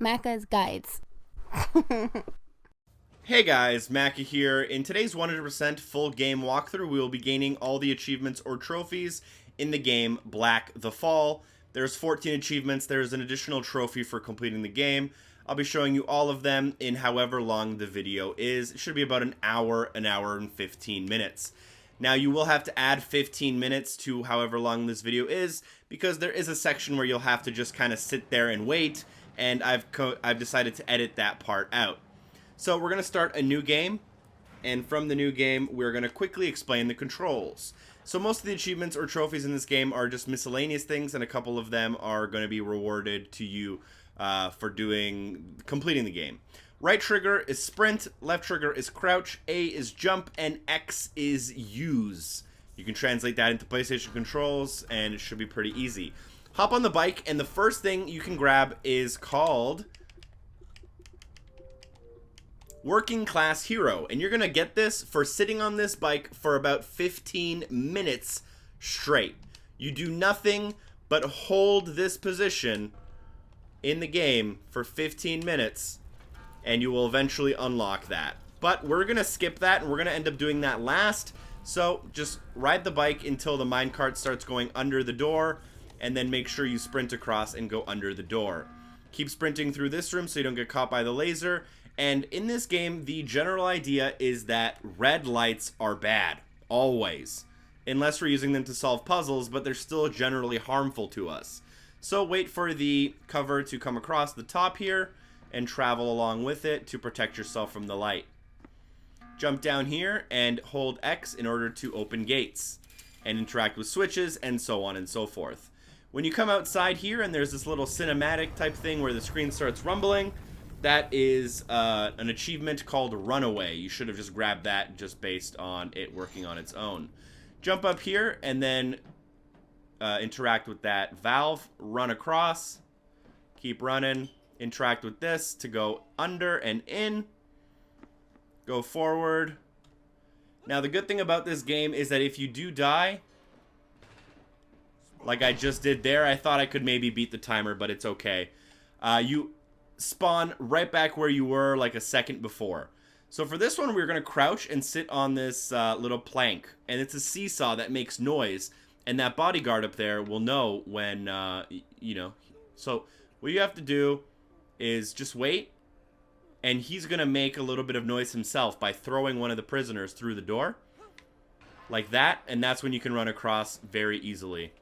Macca's Guides. Hey guys, Macca here. In today's 100% full game walkthrough, we will be gaining all the achievements or trophies in the game Black the Fall. There's 14 achievements. There's an additional trophy for completing the game. I'll be showing you all of them in however long the video is. It should be about an hour and 15 minutes. Now, you will have to add 15 minutes to however long this video is, because there is a section where you'll have to just kind of sit there and wait, and I've decided to edit that part out. So we're going to start a new game, and from the new game, we're going to quickly explain the controls. So most of the achievements or trophies in this game are just miscellaneous things, and a couple of them are going to be rewarded to you for completing the game. Right trigger is sprint, left trigger is crouch, A is jump, and X is use. You can translate that into PlayStation controls, and it should be pretty easy. Hop on the bike, and the first thing you can grab is called Working Class Hero, and you're going to get this for sitting on this bike for about 15 minutes straight. You do nothing but hold this position in the game for 15 minutes, and you will eventually unlock that. But we're going to skip that, and we're going to end up doing that last. So just ride the bike until the minecart starts going under the door, and then make sure you sprint across and go under the door. Keep sprinting through this room so you don't get caught by the laser. And in this game, the general idea is that red lights are bad, always. Unless we're using them to solve puzzles, but they're still generally harmful to us. So wait for the cover to come across the top here, and travel along with it to protect yourself from the light. Jump down here and hold X in order to open gates and interact with switches and so on and so forth. When you come outside here and there's this little cinematic type thing where the screen starts rumbling, that is an achievement called Runaway. You should have just grabbed that just based on it working on its own. Jump up here and then interact with that valve, run across, keep running. Interact with this to go under and in. Go forward. Now, the good thing about this game is that if you do die, like I just did there, I thought I could maybe beat the timer, but it's okay. You spawn right back where you were like a second before. So for this one, we're going to crouch and sit on this little plank. And it's a seesaw that makes noise. And that bodyguard up there will know when, So what you have to do is just wait, and he's gonna make a little bit of noise himself by throwing one of the prisoners through the door like that, and that's when you can run across very easily.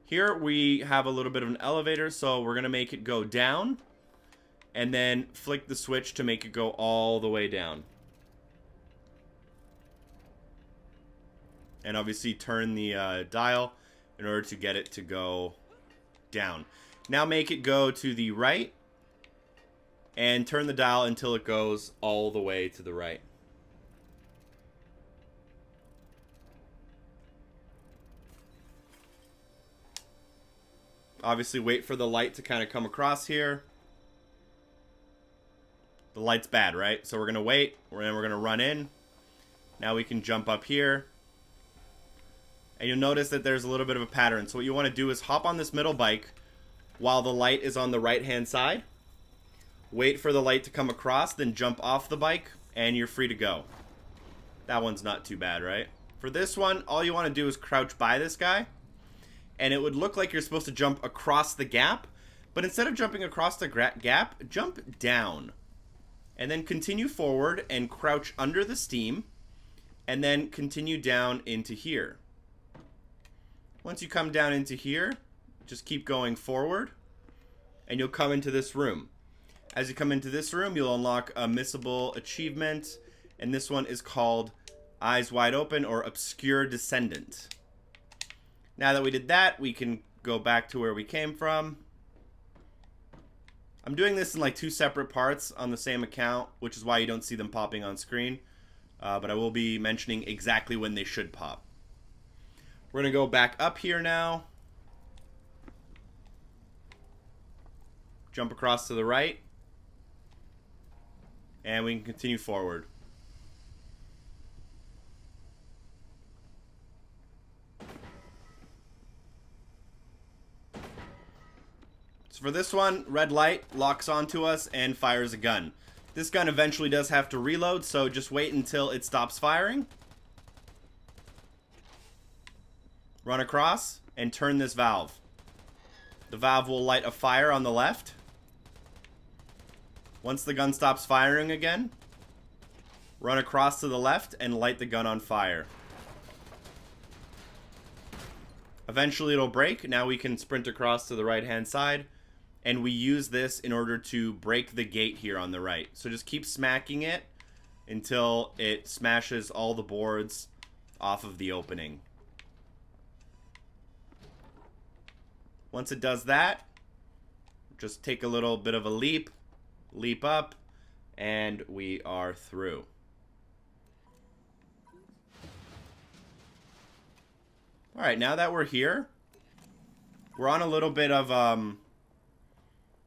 Here we have a little bit of an elevator, so we're gonna make it go down and then flick the switch to make it go all the way down, and obviously turn the dial in order to get it to go down. Now make it go to the right, and turn the dial until it goes all the way to the right. Obviously wait for the light to kind of come across here. The light's bad, right? So we're going to wait, and we're going to run in. Now we can jump up here. And you'll notice that there's a little bit of a pattern. So what you want to do is hop on this middle bike while the light is on the right-hand side. Wait for the light to come across, then jump off the bike, and you're free to go. That one's not too bad, right? For this one, all you want to do is crouch by this guy, and it would look like you're supposed to jump across the gap, but instead of jumping across the gap, jump down. And then continue forward and crouch under the steam, and then continue down into here. Once you come down into here, just keep going forward, and you'll come into this room. As you come into this room, you'll unlock a missable achievement, and this one is called Eyes Wide Open or Obscure Descendant. Now that we did that, we can go back to where we came from. I'm doing this in like two separate parts on the same account, which is why you don't see them popping on screen, but I will be mentioning exactly when they should pop. We're going to go back up here now. Jump across to the right. And we can continue forward. So for this one, red light locks onto us and fires a gun. This gun eventually does have to reload, so just wait until it stops firing. Run across and turn this valve. The valve will light a fire on the left. Once the gun stops firing again, run across to the left and light the gun on fire. Eventually it'll break. Now we can sprint across to the right-hand side. And we use this in order to break the gate here on the right. So just keep smacking it until it smashes all the boards off of the opening. Once it does that, just take a little bit of a leap up, and we are through. Alright, now that we're here, we're on a little bit of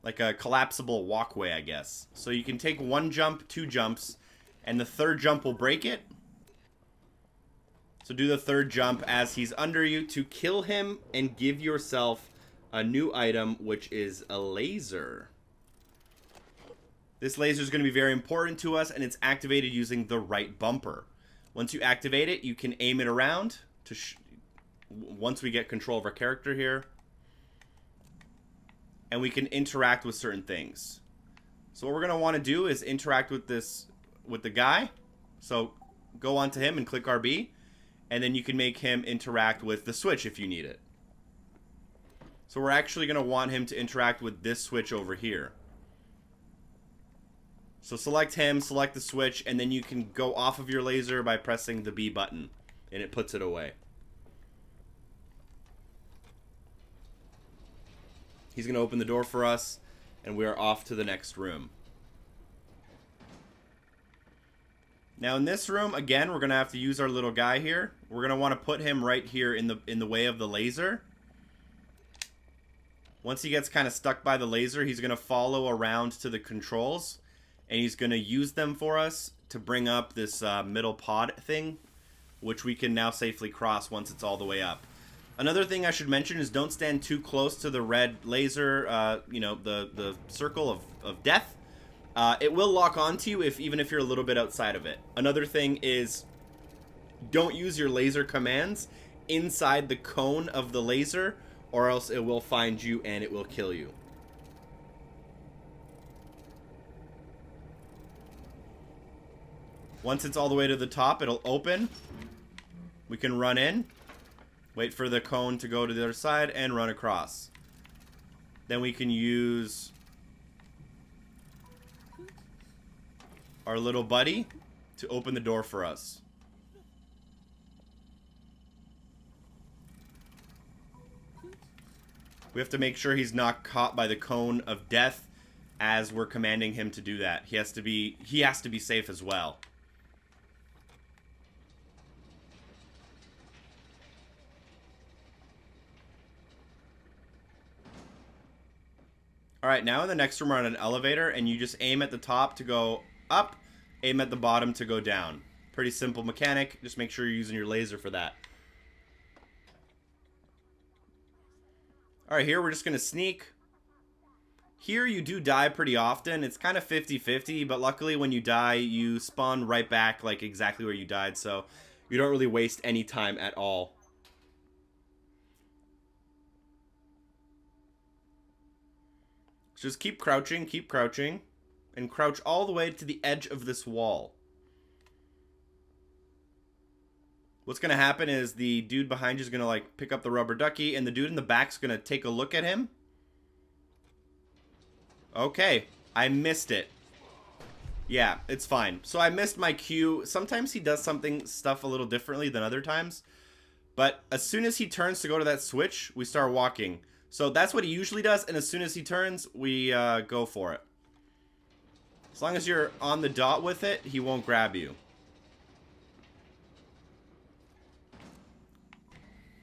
like a collapsible walkway, I guess. So you can take one jump, two jumps, and the third jump will break it. So do the third jump as he's under you to kill him and give yourself a new item, which is a laser. This laser is going to be very important to us, and it's activated using the right bumper. Once you activate it, you can aim it around to once we get control of our character here. And we can interact with certain things. So what we're going to want to do is interact with the guy. So go onto him and click RB. And then you can make him interact with the switch if you need it. So we're actually going to want him to interact with this switch over here. So select him, select the switch, and then you can go off of your laser by pressing the B button. And it puts it away. He's going to open the door for us, and we are off to the next room. Now in this room, again, we're going to have to use our little guy here. We're going to want to put him right here in the way of the laser. Once he gets kind of stuck by the laser, he's going to follow around to the controls, and he's going to use them for us to bring up this middle pod thing, which we can now safely cross once it's all the way up. Another thing I should mention is don't stand too close to the red laser, you know, the circle of death. It will lock onto you even if you're a little bit outside of it. Another thing is don't use your laser commands inside the cone of the laser, or else it will find you and it will kill you. Once it's all the way to the top, it'll open. We can run in. Wait for the cone to go to the other side and run across. Then we can use our little buddy to open the door for us. We have to make sure he's not caught by the cone of death as we're commanding him to do that. He has to be safe as well. Alright, now in the next room we're on an elevator, and you just aim at the top to go up, aim at the bottom to go down. Pretty simple mechanic, just make sure you're using your laser for that. Alright, here we're just going to sneak. Here you do die pretty often, it's kind of 50-50, but luckily when you die, you spawn right back like exactly where you died, so you don't really waste any time at all. Just keep crouching, and crouch all the way to the edge of this wall. What's going to happen is the dude behind you is going to like pick up the rubber ducky, and the dude in the back's going to take a look at him. Okay, I missed it. Yeah, it's fine. So I missed my cue. Sometimes he does stuff a little differently than other times. But as soon as he turns to go to that switch, we start walking. So that's what he usually does, and as soon as he turns, we go for it. As long as you're on the dot with it, he won't grab you.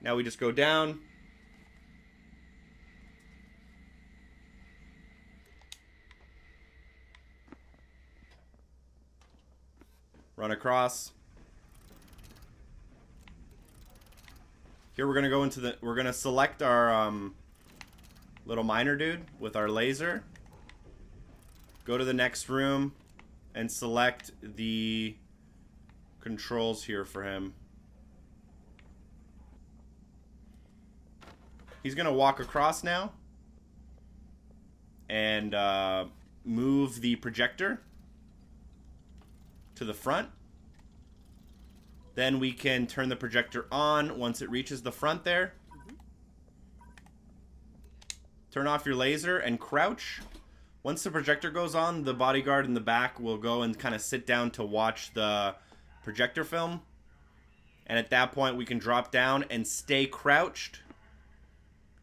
Now we just go down. Run across. Here we're gonna go into we're gonna select our Little miner dude with our laser. Go to the next room and select the controls here for him. He's going to walk across now and move the projector to the front. Then we can turn the projector on once it reaches the front there. Turn off your laser and crouch. Once the projector goes on, the bodyguard in the back will go and kind of sit down to watch the projector film. And at that point, we can drop down and stay crouched.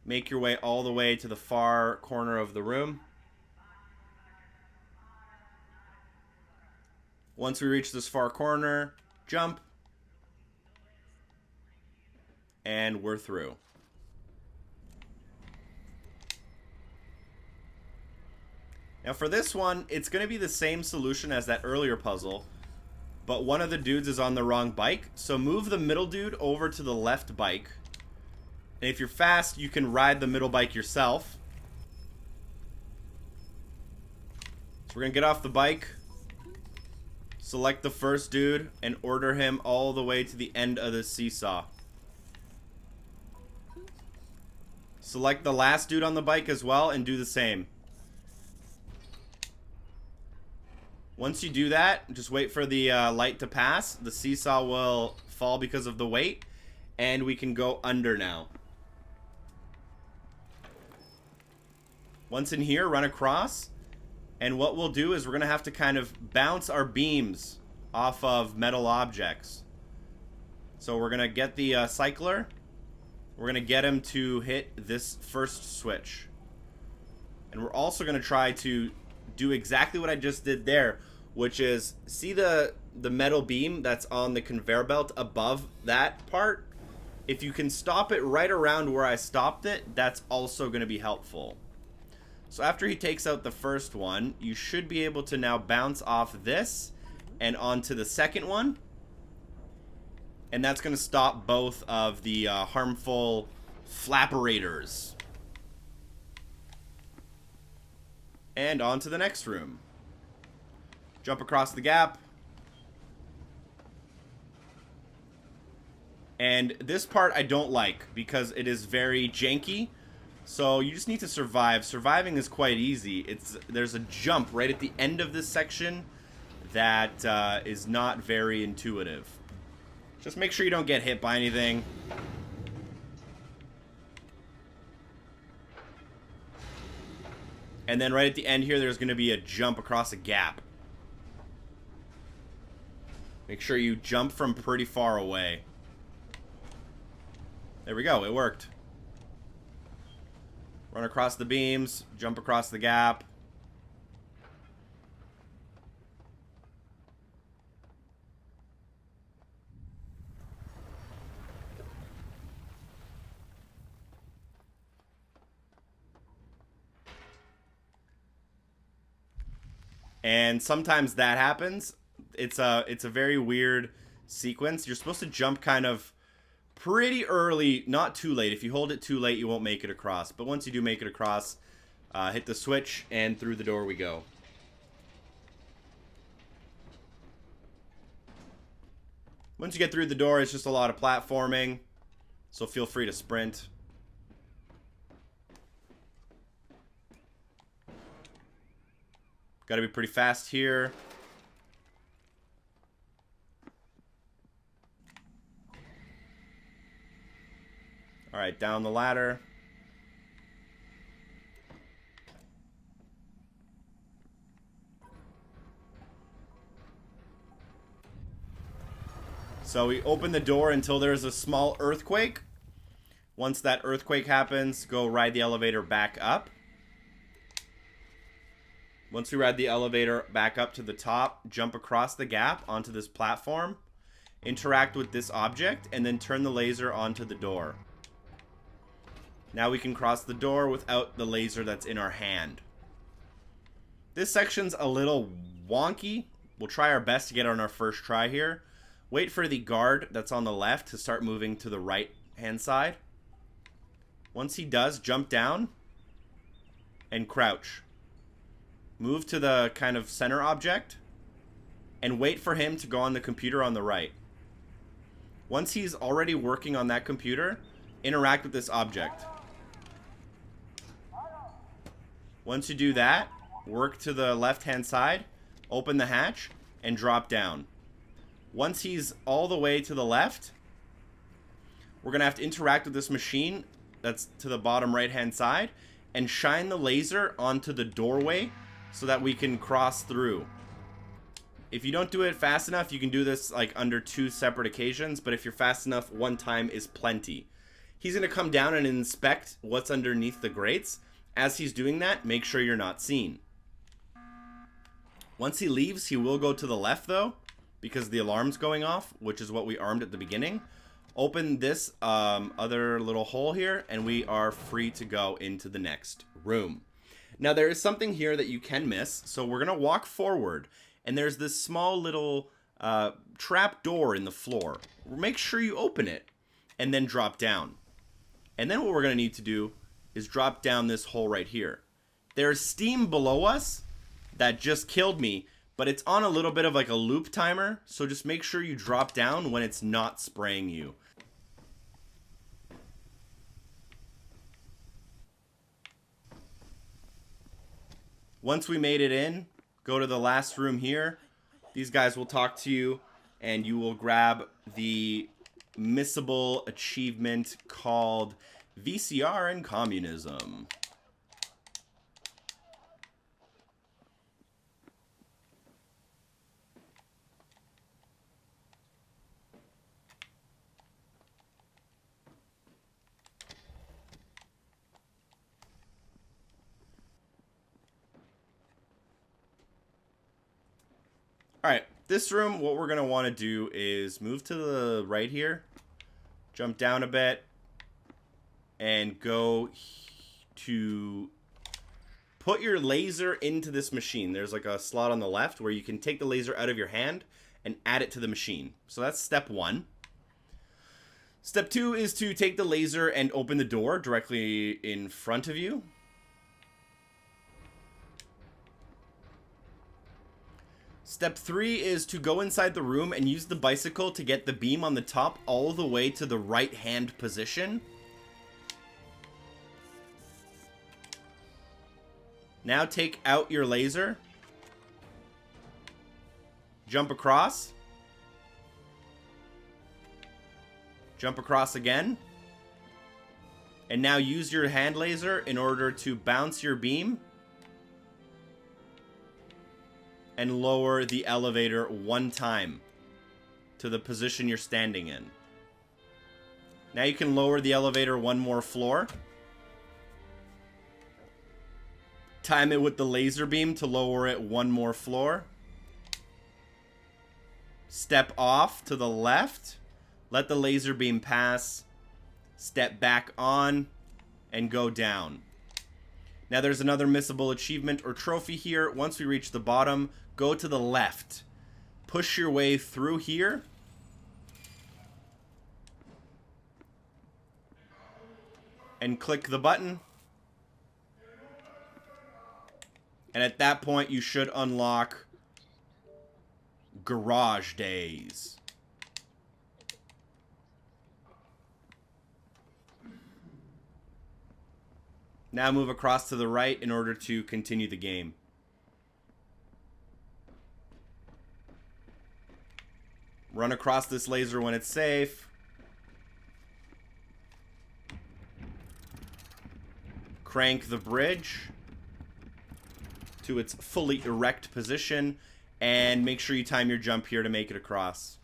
Make your way all the way to the far corner of the room. Once we reach this far corner, jump. And we're through. Now for this one, it's going to be the same solution as that earlier puzzle, but one of the dudes is on the wrong bike, so move the middle dude over to the left bike. And if you're fast, you can ride the middle bike yourself. So we're going to get off the bike, select the first dude, and order him all the way to the end of the seesaw. Select the last dude on the bike as well and do the same. Once you do that, just wait for the light to pass. The seesaw will fall because of the weight, and we can go under now. Once in here, run across, and what we'll do is we're going to have to kind of bounce our beams off of metal objects. So we're going to get the cycler. We're going to get him to hit this first switch. And we're also going to try to do exactly what I just did there, which is, see the metal beam that's on the conveyor belt above that part? If you can stop it right around where I stopped it, that's also going to be helpful. So after he takes out the first one, you should be able to now bounce off this and onto the second one. And that's going to stop both of the harmful flapperators. And on to the next room. Jump across the gap. And this part I don't like because it is very janky. So you just need to survive. Surviving is quite easy. There's a jump right at the end of this section that is not very intuitive. Just make sure you don't get hit by anything. And then right at the end here, there's going to be a jump across a gap. Make sure you jump from pretty far away. There we go, it worked. Run across the beams, jump across the gap. And sometimes that happens. It's a very weird sequence. You're supposed to jump kind of pretty early, not too late. If you hold it too late, you won't make it across. But once you do make it across, hit the switch, and through the door we go. Once you get through the door, it's just a lot of platforming, so feel free to sprint. Got to be pretty fast here. All right, down the ladder. So we open the door until there's a small earthquake. Once that earthquake happens, go ride the elevator back up. Once we ride the elevator back up to the top, jump across the gap onto this platform, interact with this object, and then turn the laser onto the door. Now we can cross the door without the laser that's in our hand. This section's a little wonky. We'll try our best to get it on our first try here. Wait for the guard that's on the left to start moving to the right hand side. Once he does, jump down and crouch. Move to the kind of center object and wait for him to go on the computer on the right. Once he's already working on that computer, interact with this object. Once you do that, work to the left-hand side, open the hatch, and drop down. Once he's all the way to the left, we're going to have to interact with this machine that's to the bottom right-hand side and shine the laser onto the doorway so that we can cross through. If you don't do it fast enough, you can do this like under 2 separate occasions, but if you're fast enough, 1 time is plenty. He's going to come down and inspect what's underneath the grates. As he's doing that, make sure you're not seen. Once he leaves, he will go to the left though, because the alarm's going off, which is what we armed at the beginning. Open this other little hole here, and we are free to go into the next room. Now there is something here that you can miss, so we're going to walk forward, and there's this small little trap door in the floor. Make sure you open it, and then drop down. And then what we're going to need to do is drop down this hole right here. There's steam below us that just killed me, but it's on a little bit of like a loop timer, so just make sure you drop down when it's not spraying you. Once we made it in, go to the last room here. These guys will talk to you, and you will grab the missable achievement called VCR and Communism. Alright, this room, what we're going to want to do is move to the right here, jump down a bit, and go to put your laser into this machine. There's like a slot on the left where you can take the laser out of your hand and add it to the machine. So that's step 1. Step 2 is to take the laser and open the door directly in front of you. Step 3 is to go inside the room and use the bicycle to get the beam on the top all the way to the right hand position. Now take out your laser. Jump across. Jump across again. And now use your hand laser in order to bounce your beam and lower the elevator 1 time to the position you're standing in. Now you can lower the elevator 1 more floor. Time it with the laser beam to lower it 1 more floor. Step off to the left. Let the laser beam pass. Step back on and go down. Now there's another missable achievement or trophy here. Once we reach the bottom, go to the left. Push your way through here. And click the button. And at that point, you should unlock Garage Days. Now move across to the right in order to continue the game. Run across this laser when it's safe. Crank the bridge to its fully erect position, and make sure you time your jump here to make it across.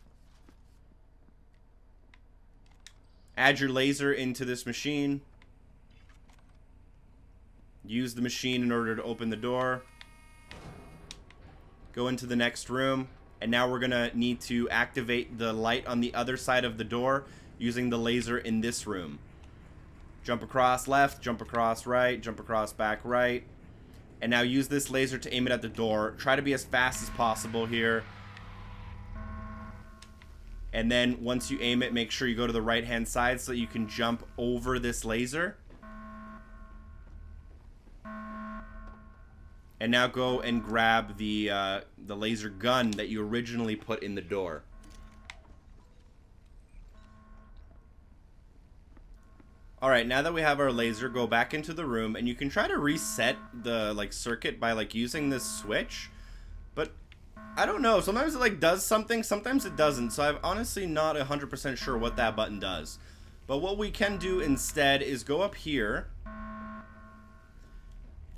Add your laser into this machine. Use the machine in order to open the door. Go into the next room. And now we're going to need to activate the light on the other side of the door using the laser in this room. Jump across left, jump across right, jump across back right. And now use this laser to aim it at the door. Try to be as fast as possible here. And then once you aim it, make sure you go to the right hand side so that you can jump over this laser. And now go and grab the laser gun that you originally put in the door. Alright, now that we have our laser, go back into the room, and you can try to reset the, like, circuit by, like, using this switch. But, I don't know. Sometimes it, like, does something, sometimes it doesn't. So I'm honestly not 100% sure what that button does. But what we can do instead is go up here,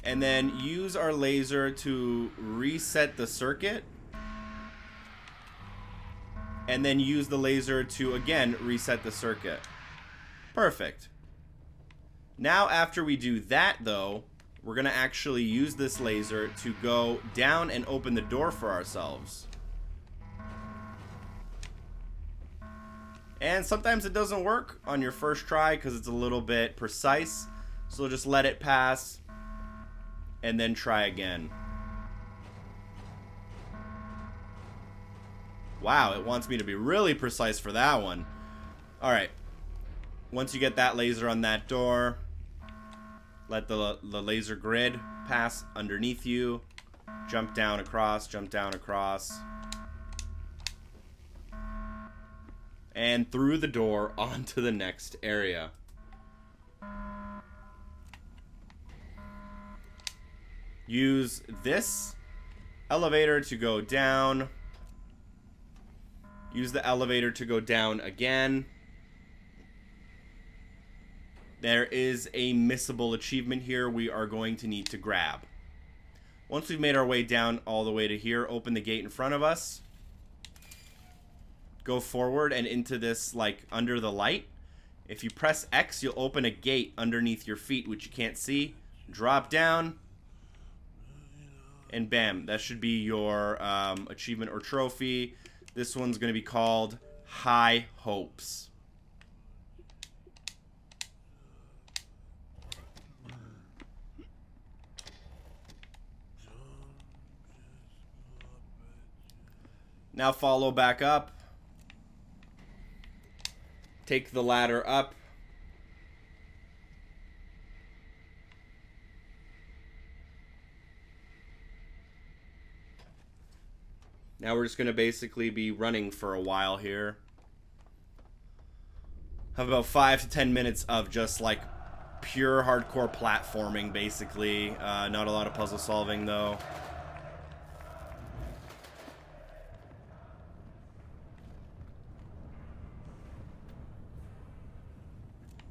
and then use our laser to reset the circuit. And then use the laser to, again, reset the circuit. Perfect. Now, after we do that, though, we're going to actually use this laser to go down and open the door for ourselves. And sometimes it doesn't work on your first try because it's a little bit precise. So just let it pass and then try again. Wow, it wants me to be really precise for that one. Alright. Once you get that laser on that door, let the laser grid pass underneath you. Jump down across, jump down across. And through the door onto the next area. Use this elevator to go down. Use the elevator to go down again. There is a missable achievement here we are going to need to grab. Once we've made our way down all the way to here, open the gate in front of us. Go forward and into this, like, under the light. If you press X, you'll open a gate underneath your feet, which you can't see. Drop down. And bam, that should be your achievement or trophy. This one's going to be called High Hopes. Now follow back up. Take the ladder up. Now we're just going to basically be running for a while here. Have about 5 to 10 minutes of just like pure hardcore platforming basically. Not a lot of puzzle solving though.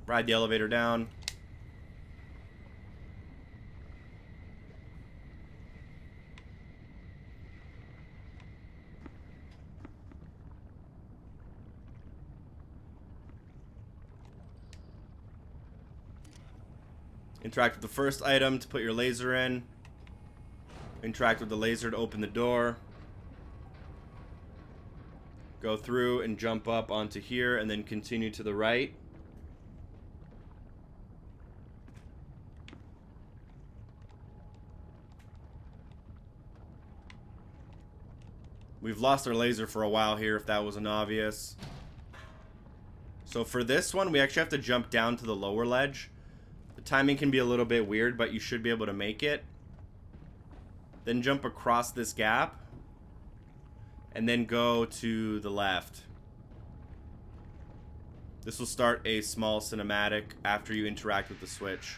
Ride the elevator down. Interact with the first item to put your laser in. Interact with the laser to open the door. Go through and jump up onto here and then continue to the right. We've lost our laser for a while here, if that wasn't obvious. So for this one, we actually have to jump down to the lower ledge. The timing can be a little bit weird, but you should be able to make it. Then jump across this gap. And then go to the left. This will start a small cinematic after you interact with the switch.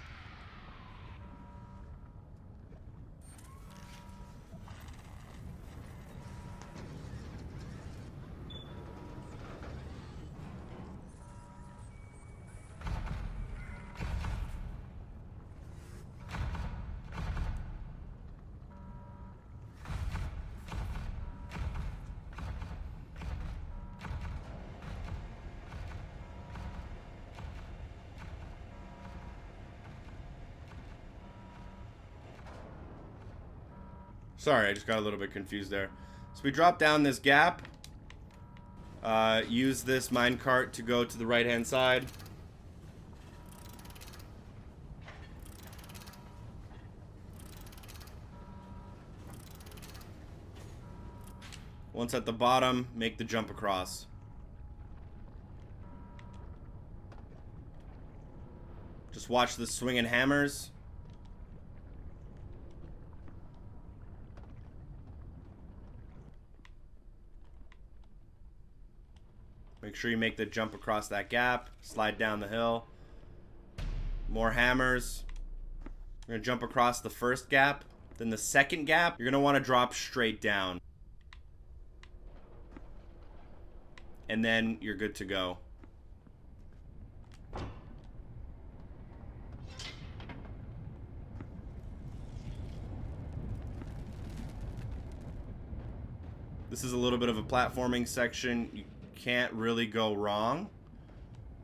Sorry, I just got a little bit confused there. So we drop down this gap. Use this minecart to go to the right-hand side. Once at the bottom, make the jump across. Just watch the swinging hammers. Make sure you make the jump across that gap. Slide down the hill. More hammers. We're going to jump across the first gap. Then the second gap, you're going to want to drop straight down. And then you're good to go. This is a little bit of a platforming section. You can't really go wrong.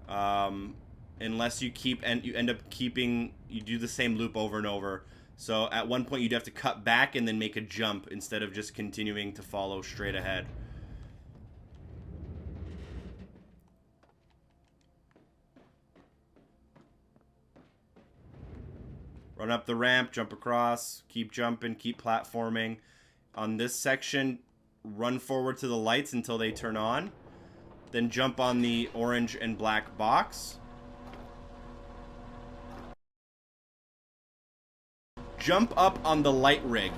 Unless you end up keeping, you do the same loop over and over. So at one point you'd have to cut back and then make a jump instead of just continuing to follow straight ahead. Run up the ramp, jump across, keep jumping, keep platforming. On this section, run forward to the lights until they turn on. Then jump on the orange and black box. Jump up on the light rig.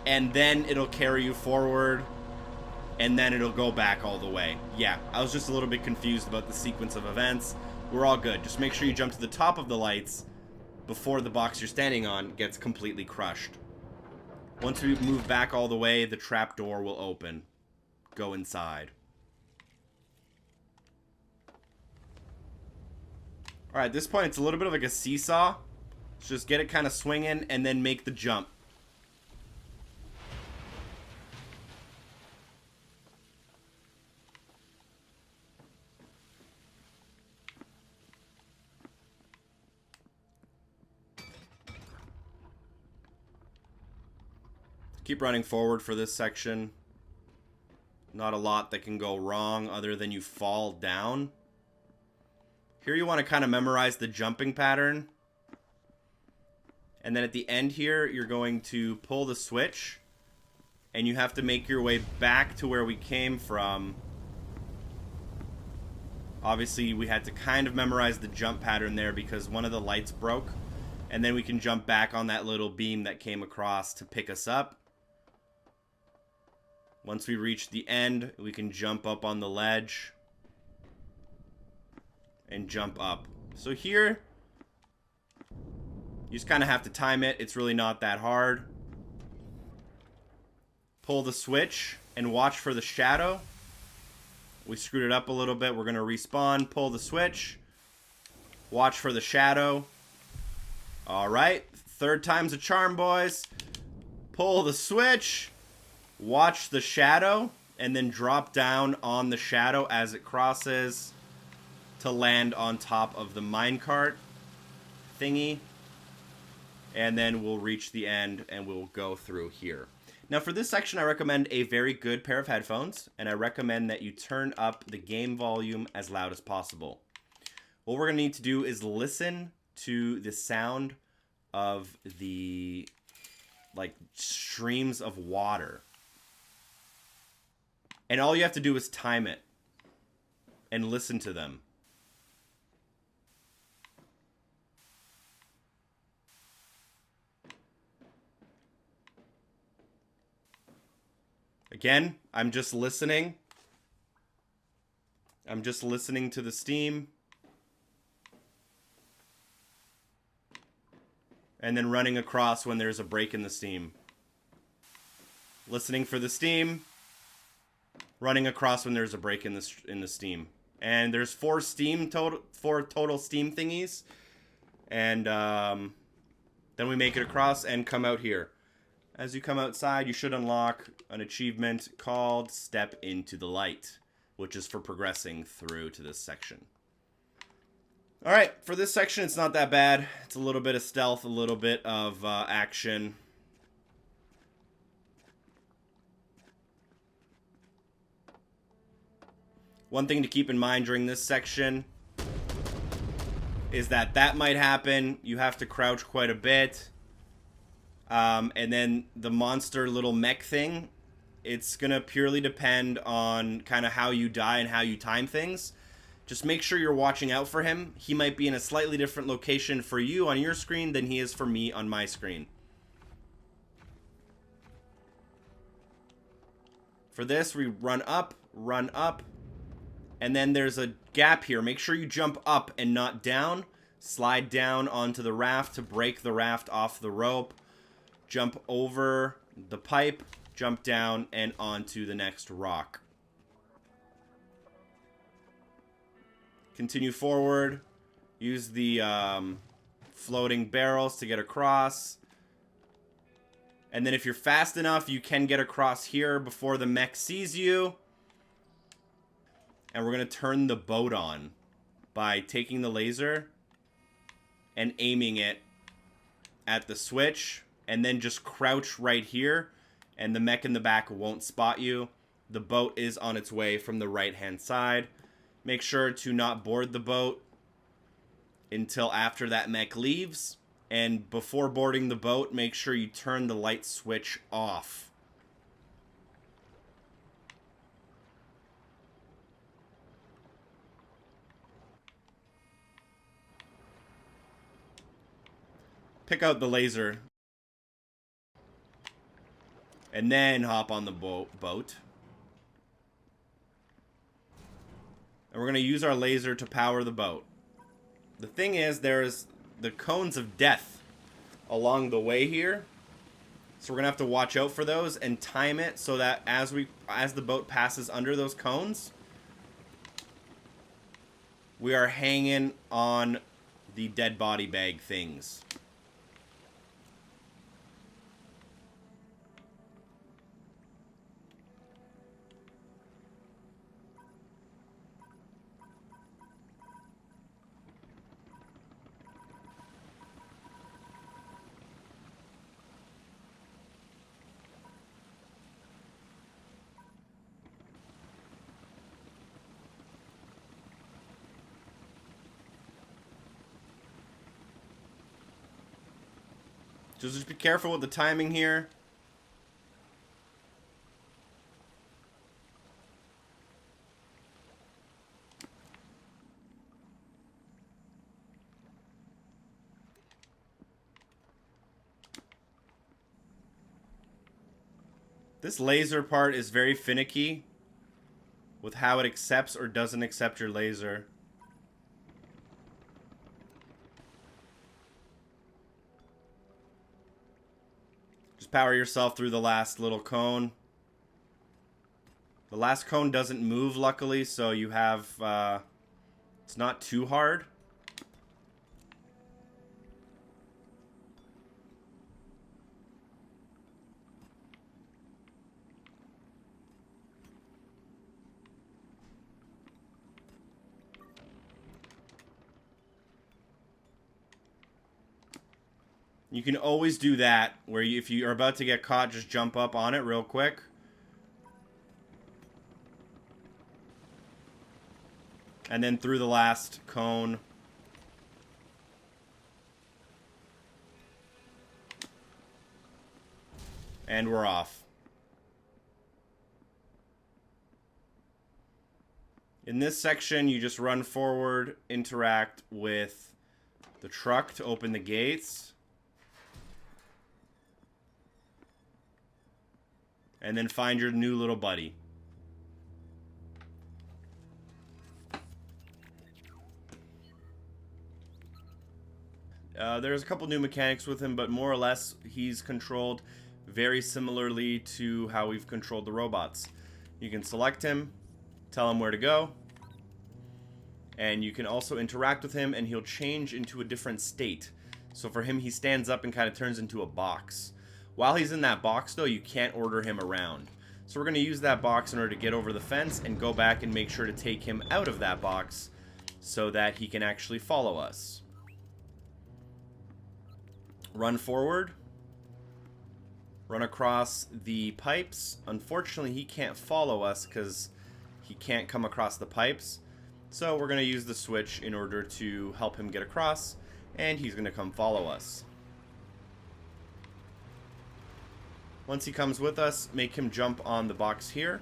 And then it'll carry you forward. And then it'll go back all the way. Yeah, I was just a little bit confused about the sequence of events. We're all good. Just make sure you jump to the top of the lights before the box you're standing on gets completely crushed. Once we move back all the way, the trap door will open. Go inside. Alright, at this point, it's a little bit of like a seesaw. Let's just get it kind of swinging and then make the jump. Keep running forward for this section. Not a lot that can go wrong other than you fall down. Here you want to kind of memorize the jumping pattern. And then at the end here, you're going to pull the switch. And you have to make your way back to where we came from. Obviously, we had to kind of memorize the jump pattern there because one of the lights broke. And then we can jump back on that little beam that came across to pick us up. Once we reach the end, we can jump up on the ledge and jump up. So here, you just kind of have to time it. It's really not that hard. Pull the switch and watch for the shadow. We screwed it up a little bit. We're going to respawn. Pull the switch. Watch for the shadow. All right. Third time's a charm, boys. Pull the switch. Watch the shadow, and then drop down on the shadow as it crosses to land on top of the minecart thingy. And then we'll reach the end, and we'll go through here. Now, for this section, I recommend a very good pair of headphones, and I recommend that you turn up the game volume as loud as possible. What we're going to need to do is listen to the sound of the, like, streams of water. And all you have to do is time it and listen to them. Again, I'm just listening. I'm just listening to the steam. And then running across when there's a break in the steam. Listening for the steam. Running across when there's a break in the steam. And there's four total steam thingies. And then we make it across and come out here. As you come outside, you should unlock an achievement called Step into the Light, which is for progressing through to this section. Alright, for this section, it's not that bad. It's a little bit of stealth, a little bit of action. One thing to keep in mind during this section is that might happen. You have to crouch quite a bit. And then the monster little mech thing, it's going to purely depend on kind of how you die and how you time things. Just make sure you're watching out for him. He might be in a slightly different location for you on your screen than he is for me on my screen. For this, we run up, And then there's a gap here. Make sure you jump up and not down. Slide down onto the raft to break the raft off the rope. Jump over the pipe. Jump down and onto the next rock. Continue forward. Use the floating barrels to get across. And then if you're fast enough, you can get across here before the mech sees you. And we're going to turn the boat on by taking the laser and aiming it at the switch. And then just crouch right here. And the mech in the back won't spot you. The boat is on its way from the right-hand side. Make sure to not board the boat until after that mech leaves. And before boarding the boat, make sure you turn the light switch off. Pick out the laser. And then hop on the boat. And we're going to use our laser to power the boat. The thing is, there's the cones of death along the way here. So we're going to have to watch out for those and time it so that as the boat passes under those cones, we are hanging on the dead body bag things. Just be careful with the timing here. This laser part is very finicky with how it accepts or doesn't accept your laser. Power yourself through the last little cone. The last cone doesn't move, luckily, so you have, it's not too hard. You can always do that, where if you are about to get caught, just jump up on it real quick. And then through the last cone. And we're off. In this section, you just run forward, interact with the truck to open the gates. And then find your new little buddy. There's a couple new mechanics with him, but more or less he's controlled very similarly to how we've controlled the robots. You can select him, tell him where to go, and you can also interact with him and he'll change into a different state. So for him, he stands up and kind of turns into a box. While he's in that box, though, you can't order him around. So we're going to use that box in order to get over the fence and go back and make sure to take him out of that box so that he can actually follow us. Run forward. Run across the pipes. Unfortunately, he can't follow us because he can't come across the pipes. So we're going to use the switch in order to help him get across, and he's going to come follow us. Once he comes with us, make him jump on the box here.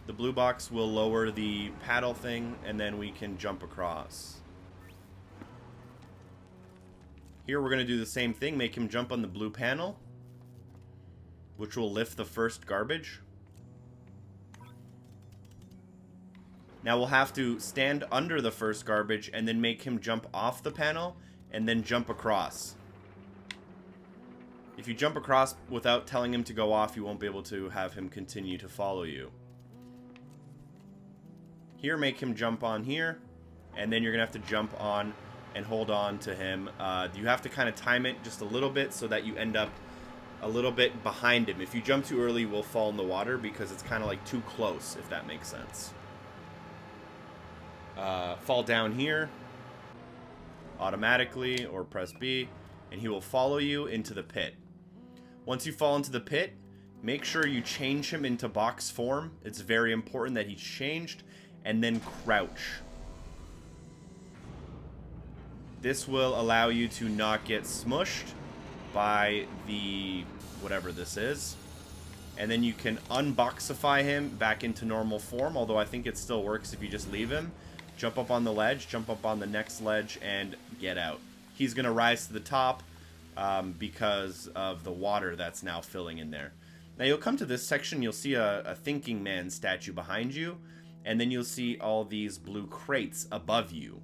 The blue box will lower the paddle thing, and then we can jump across. Here we're going to do the same thing, make him jump on the blue panel, which will lift the first garbage. Now we'll have to stand under the first garbage and then make him jump off the panel and then jump across. If you jump across without telling him to go off, you won't be able to have him continue to follow you. Here, make him jump on here, and then you're going to have to jump on and hold on to him. You have to kind of time it just a little bit so that you end up a little bit behind him. If you jump too early, you will fall in the water because it's kind of like too close, if that makes sense. Fall down here automatically, or press B, and he will follow you into the pit. Once you fall into the pit, make sure you change him into box form. It's very important that he's changed, and then crouch. This will allow you to not get smushed by the whatever this is. And then you can unboxify him back into normal form, although I think it still works if you just leave him. Jump up on the ledge, jump up on the next ledge, and get out. He's going to rise to the top because of the water that's now filling in there. Now you'll come to this section, you'll see a thinking man statue behind you, and then you'll see all these blue crates above you.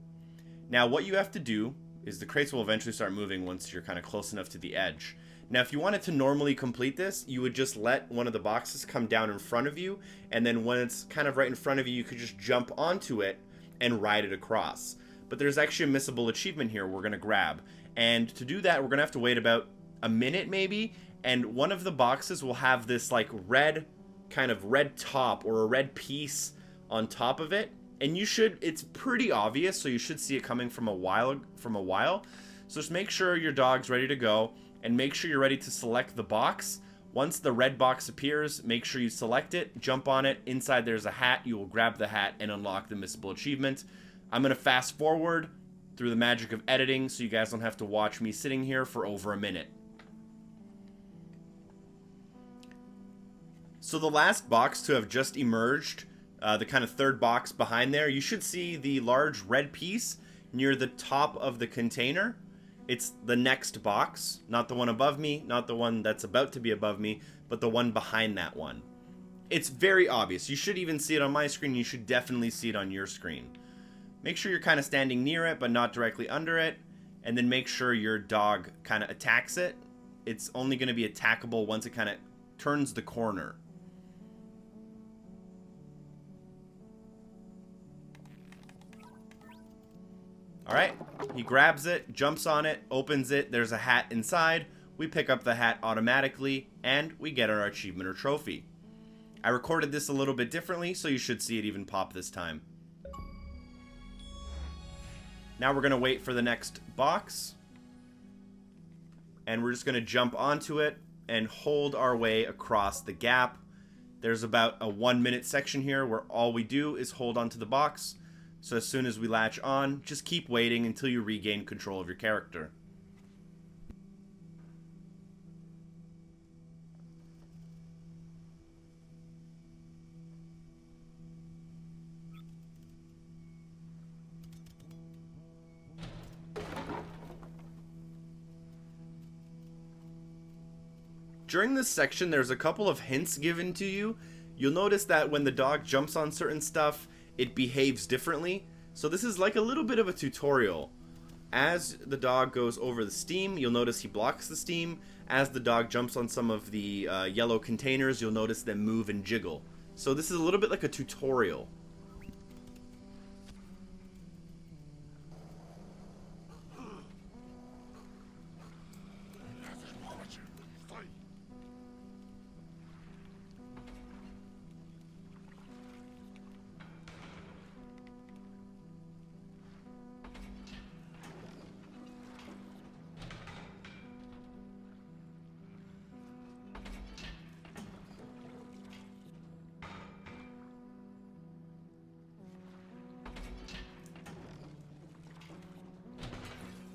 Now what you have to do is the crates will eventually start moving once you're kind of close enough to the edge. Now if you wanted to normally complete this, you would just let one of the boxes come down in front of you, and then when it's kind of right in front of you, you could just jump onto it and ride it across. But there's actually a missable achievement here we're going to grab. And to do that, we're going to have to wait about a minute maybe, and one of the boxes will have this like red, kind of red top or a red piece on top of it. And you should, it's pretty obvious, so you should see it coming from a while. So just make sure your dog's ready to go, and make sure you're ready to select the box. Once the red box appears, make sure you select it, jump on it. Inside there's a hat. You will grab the hat and unlock the missable achievement. I'm going to fast forward through the magic of editing so you guys don't have to watch me sitting here for over a minute. So the last box to have just emerged, the kind of third box behind there, you should see the large red piece near the top of the container. It's the next box, not the one above me, not the one that's about to be above me, but the one behind that one. It's very obvious. You should even see it on my screen. You should definitely see it on your screen. Make sure you're kind of standing near it, but not directly under it. And then make sure your dog kind of attacks it. It's only going to be attackable once it kind of turns the corner. Alright, he grabs it, jumps on it, opens it, there's a hat inside. We pick up the hat automatically, and we get our achievement or trophy. I recorded this a little bit differently, so you should see it even pop this time. Now we're going to wait for the next box. And we're just going to jump onto it and hold our way across the gap. There's about a 1 minute section here where all we do is hold onto the box. So as soon as we latch on, just keep waiting until you regain control of your character. During this section, there's a couple of hints given to you. You'll notice that when the dog jumps on certain stuff, it behaves differently. So this is like a little bit of a tutorial. As the dog goes over the steam, you'll notice he blocks the steam. As the dog jumps on some of the yellow containers, you'll notice them move and jiggle. So this is a little bit like a tutorial.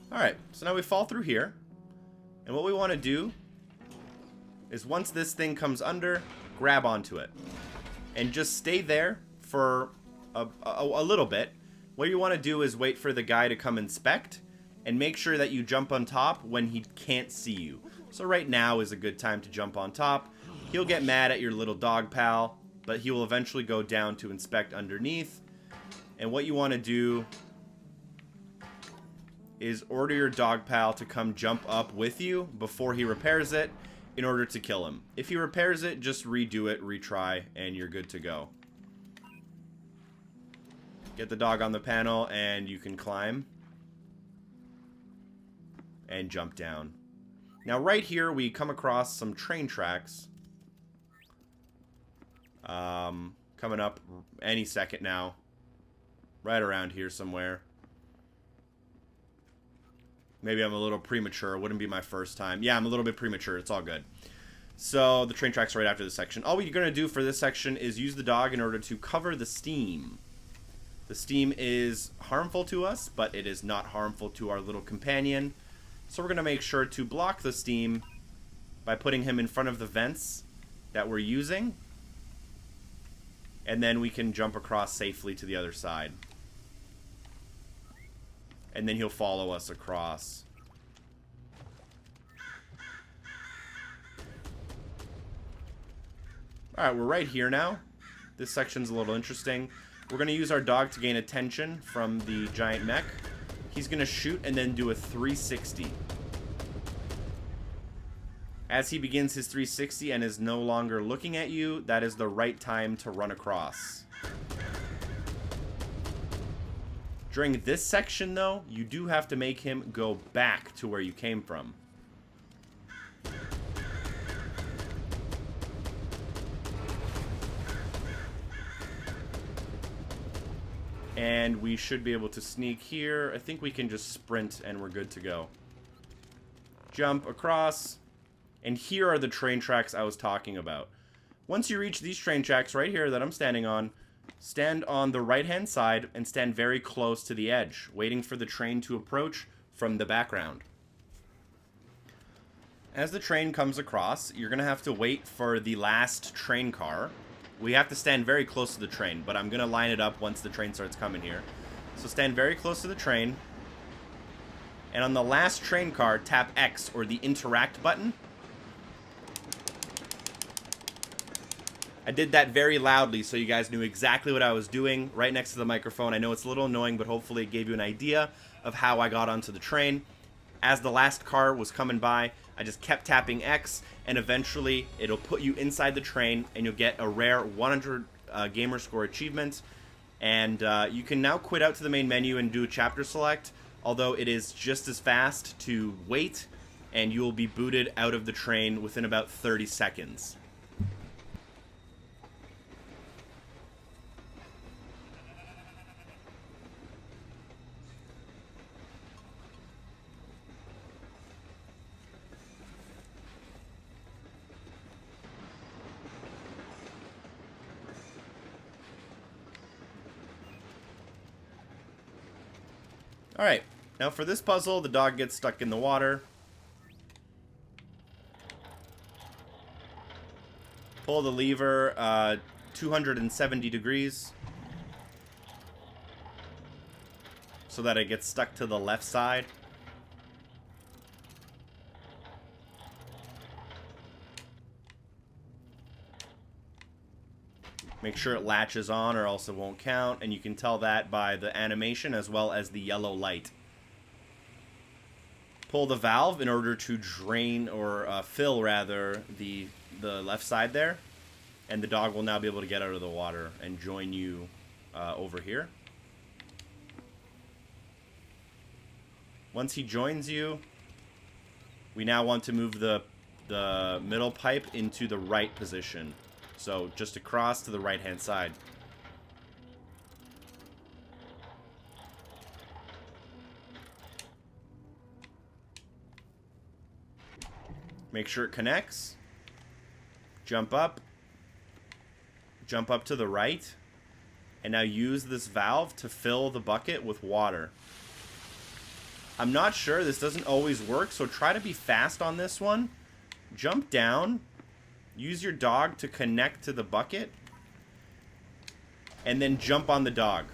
Alright, so now we fall through here. And what we want to do is once this thing comes under, grab onto it. And just stay there for a little bit. What you want to do is wait for the guy to come inspect. And make sure that you jump on top when he can't see you. So right now is a good time to jump on top. He'll get mad at your little dog pal, but he will eventually go down to inspect underneath. And what you want to do is order your dog pal to come jump up with you before he repairs it in order to kill him. If he repairs it, just redo it, retry, and you're good to go. Get the dog on the panel and you can climb and jump down. Now right here we come across some train tracks. Coming up any second now. Right around here somewhere. Maybe I'm a little premature. It wouldn't be my first time. Yeah, I'm a little bit premature. It's all good. So the train tracks right after this section. All we're going to do for this section is use the dog in order to cover the steam. The steam is harmful to us, but it is not harmful to our little companion. So we're going to make sure to block the steam by putting him in front of the vents that we're using. And then we can jump across safely to the other side. And then he'll follow us across. Alright, we're right here now. This section's a little interesting. We're going to use our dog to gain attention from the giant mech. He's going to shoot and then do a 360. As he begins his 360 and is no longer looking at you, that is the right time to run across. During this section, though, you do have to make him go back to where you came from. And we should be able to sneak here. I think we can just sprint and we're good to go. Jump across. And here are the train tracks I was talking about. Once you reach these train tracks right here that I'm standing on, stand on the right-hand side and stand very close to the edge, waiting for the train to approach from the background. As the train comes across, you're going to have to wait for the last train car. We have to stand very close to the train, but I'm going to line it up once the train starts coming here. So stand very close to the train. And on the last train car, tap X, or the interact button. I did that very loudly so you guys knew exactly what I was doing right next to the microphone. I know it's a little annoying, but hopefully it gave you an idea of how I got onto the train. As the last car was coming by, I just kept tapping X, and eventually it'll put you inside the train, and you'll get a rare 100 Gamerscore achievement. And you can now quit out to the main menu and do a chapter select, although it is just as fast to wait, and you will be booted out of the train within about 30 seconds. Alright, now for this puzzle, the dog gets stuck in the water. Pull the lever 270 degrees so that it gets stuck to the left side. Make sure it latches on or else it won't count, and you can tell that by the animation as well as the yellow light. Pull the valve in order to drain, or fill rather, the left side there, and the dog will now be able to get out of the water and join you over here. Once he joins you, we now want to move the middle pipe into the right position. So, just across to the right-hand side. Make sure it connects. Jump up. Jump up to the right. And now use this valve to fill the bucket with water. I'm not sure. This doesn't always work, so try to be fast on this one. Jump down. Use your dog to connect to the bucket, and then jump on the dog.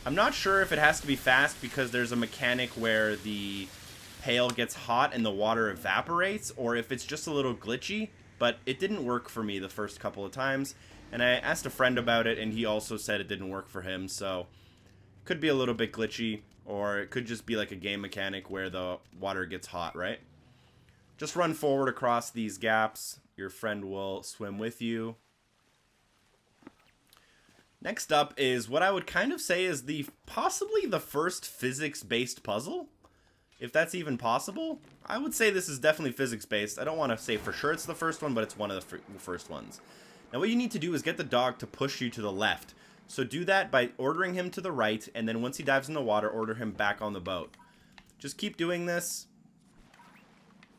I'm not sure if it has to be fast because there's a mechanic where the pail gets hot and the water evaporates, or if it's just a little glitchy, but it didn't work for me the first couple of times. And I asked a friend about it, and he also said it didn't work for him, so could be a little bit glitchy, or it could just be like a game mechanic where the water gets hot, right? Just run forward across these gaps. Your friend will swim with you. Next up is what I would kind of say is possibly the first physics-based puzzle. If that's even possible. I would say this is definitely physics-based. I don't want to say for sure it's the first one, but it's one of the first ones. Now what you need to do is get the dog to push you to the left. So do that by ordering him to the right, and then once he dives in the water, order him back on the boat. Just keep doing this,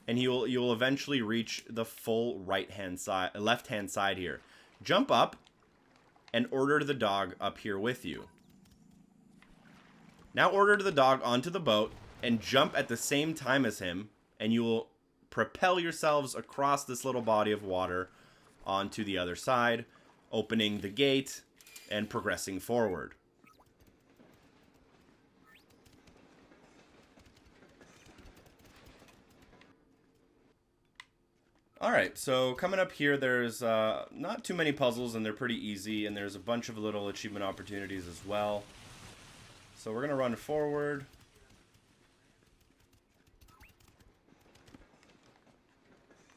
and you will eventually reach the full left-hand side here. Jump up and order the dog up here with you. Now order the dog onto the boat and jump at the same time as him, and you will propel yourselves across this little body of water onto the other side, opening the gate and progressing forward. Alright, so coming up here, there's not too many puzzles, and they're pretty easy, and there's a bunch of little achievement opportunities as well. So we're going to run forward.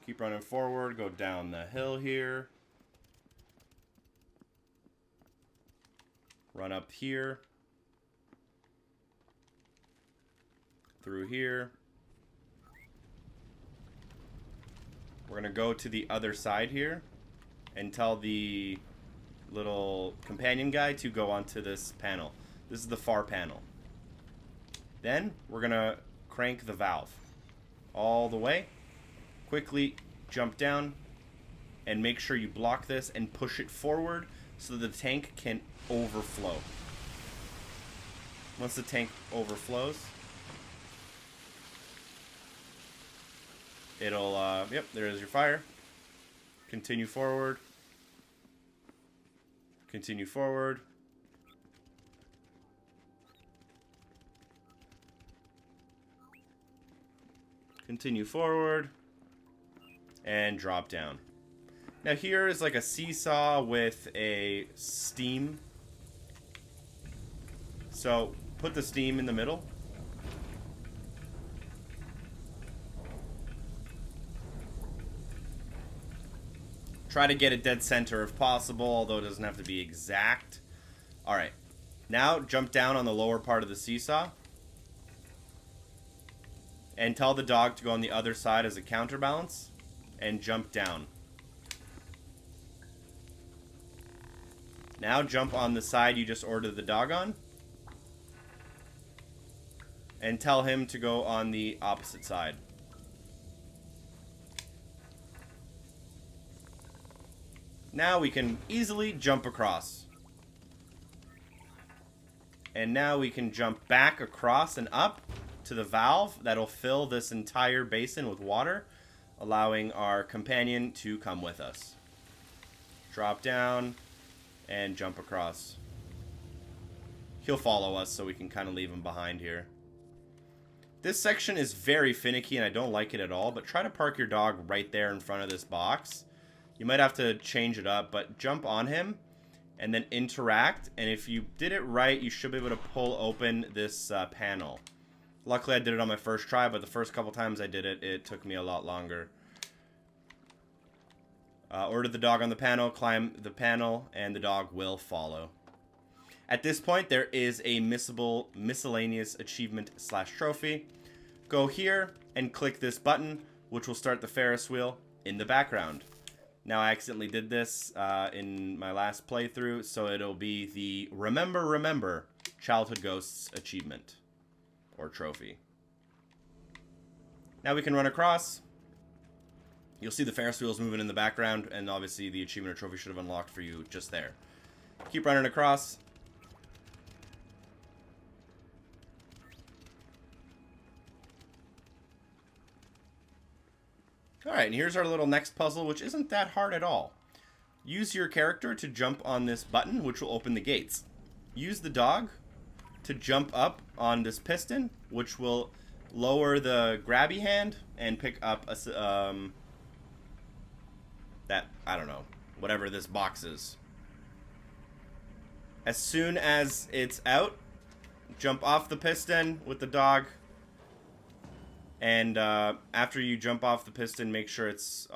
Keep running forward, go down the hill here. Run up here. Through here. We're going to go to the other side here and tell the little companion guy to go onto this panel. This is the far panel. Then we're going to crank the valve all the way. Quickly jump down and make sure you block this and push it forward so that the tank can overflow. Once the tank overflows, it'll, yep, there's your fire. Continue forward. Continue forward. Continue forward. And drop down. Now here is like a seesaw with a steam. So put the steam in the middle. Try to get it dead center if possible, although it doesn't have to be exact. Alright. Now jump down on the lower part of the seesaw. And tell the dog to go on the other side as a counterbalance. And jump down. Now jump on the side you just ordered the dog on. And tell him to go on the opposite side. Now we can easily jump across. And now we can jump back across and up to the valve that'll fill this entire basin with water, allowing our companion to come with us. Drop down and jump across. He'll follow us so we can kind of leave him behind here. This section is very finicky and I don't like it at all, but try to park your dog right there in front of this box. You might have to change it up, but jump on him and then interact, and if you did it right, you should be able to pull open this panel. Luckily I did it on my first try, but the first couple times I did it, it took me a lot longer. Order the dog on the panel, climb the panel, and the dog will follow. At this point, there is a missable miscellaneous achievement / trophy. Go here and click this button, which will start the Ferris wheel in the background. Now, I accidentally did this in my last playthrough, so it'll be the Remember Childhood Ghosts achievement or trophy. Now we can run across. You'll see the Ferris wheels moving in the background, and obviously the achievement or trophy should have unlocked for you just there. Keep running across. Alright, and here's our little next puzzle, which isn't that hard at all. Use your character to jump on this button, which will open the gates. Use the dog to jump up on this piston, which will lower the grabby hand and pick up a that, I don't know, whatever this box is. As soon as it's out, jump off the piston with the dog. And after you jump off the piston, make sure it's...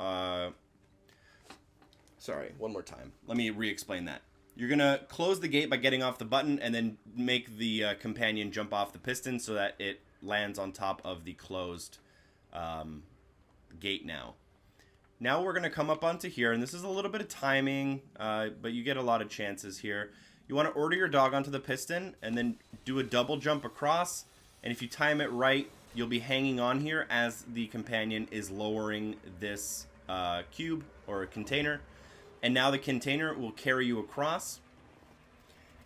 Sorry, one more time. Let me re-explain that. You're going to close the gate by getting off the button and then make the companion jump off the piston so that it lands on top of the closed gate now. Now we're going to come up onto here, and this is a little bit of timing, but you get a lot of chances here. You want to order your dog onto the piston and then do a double jump across, and if you time it right, you'll be hanging on here as the companion is lowering this cube or container. And now the container will carry you across.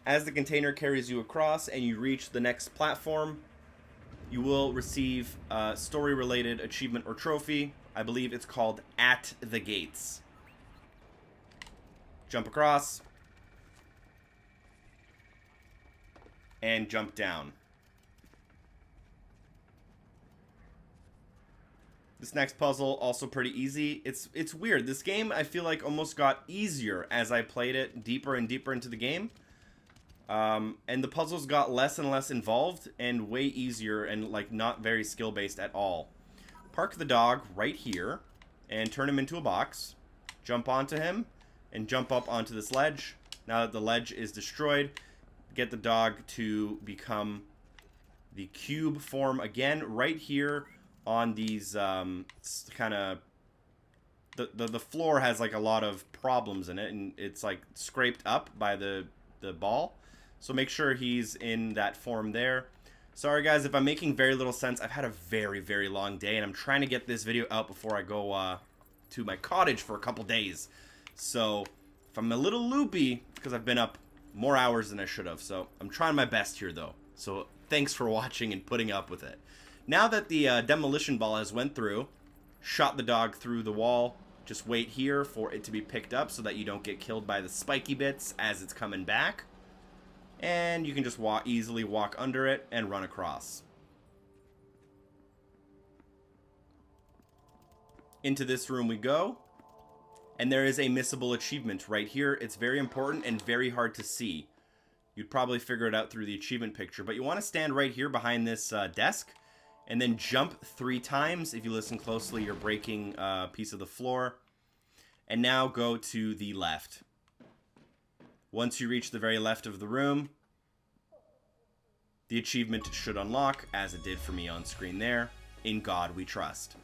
As the container carries you across and you reach the next platform, you will receive a story-related achievement or trophy. I believe it's called At the Gates. Jump across. And jump down. This next puzzle, also pretty easy. It's weird. This game, I feel like, almost got easier as I played it deeper and deeper into the game. And the puzzles got less and less involved and way easier and, like, not very skill-based at all. Park the dog right here and turn him into a box. Jump onto him and jump up onto this ledge. Now that the ledge is destroyed, get the dog to become the cube form again right here on these kind of... The floor has, like, a lot of problems in it, and it's, like, scraped up by the ball. So make sure he's in that form there. Sorry, guys, if I'm making very little sense. I've had a very, very long day, and I'm trying to get this video out before I go to my cottage for a couple days. So if I'm a little loopy, because I've been up more hours than I should have. So I'm trying my best here, though. So thanks for watching and putting up with it. Now that the demolition ball has went through, shot the dog through the wall, just wait here for it to be picked up so that you don't get killed by the spiky bits as it's coming back. And you can just easily walk under it and run across. Into this room we go. And there is a missable achievement right here. It's very important and very hard to see. You'd probably figure it out through the achievement picture. But you want to stand right here behind this desk. And then jump 3 times. If you listen closely, you're breaking a piece of the floor. And now go to the left. Once you reach the very left of the room, the achievement should unlock, as it did for me on screen there. In God we trust.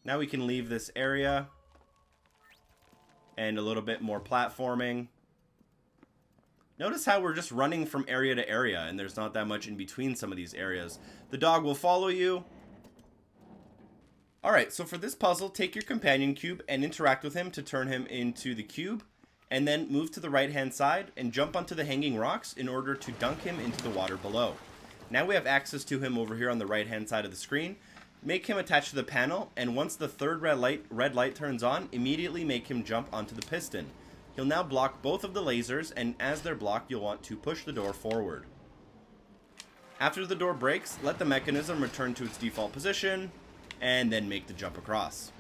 Now we can leave this area. And a little bit more platforming. Notice how we're just running from area to area, and there's not that much in between some of these areas. The dog will follow you. Alright, so for this puzzle, take your companion cube and interact with him to turn him into the cube, and then move to the right-hand side and jump onto the hanging rocks in order to dunk him into the water below. Now we have access to him over here on the right-hand side of the screen. Make him attached to the panel, and once the third red light turns on, immediately make him jump onto the piston. He'll now block both of the lasers, and as they're blocked, you'll want to push the door forward. After the door breaks, let the mechanism return to its default position, and then make the jump across.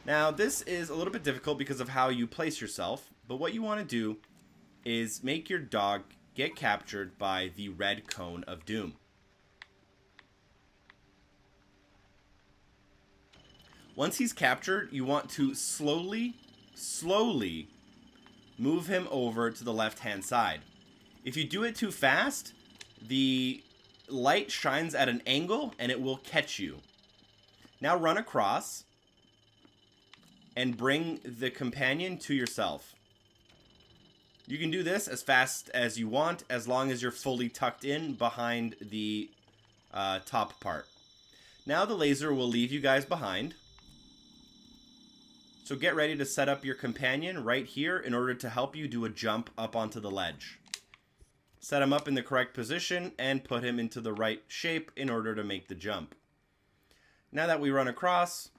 Now, this is a little bit difficult because of how you place yourself, but what you want to do is make your dog get captured by the red cone of doom. Once he's captured, you want to slowly move him over to the left-hand side. If you do it too fast, the light shines at an angle and it will catch you. Now run across and bring the companion to yourself. You can do this as fast as you want, as long as you're fully tucked in behind the top part. Now the laser will leave you guys behind. So get ready to set up your companion right here in order to help you do a jump up onto the ledge. Set him up in the correct position and put him into the right shape in order to make the jump. Now that we run across,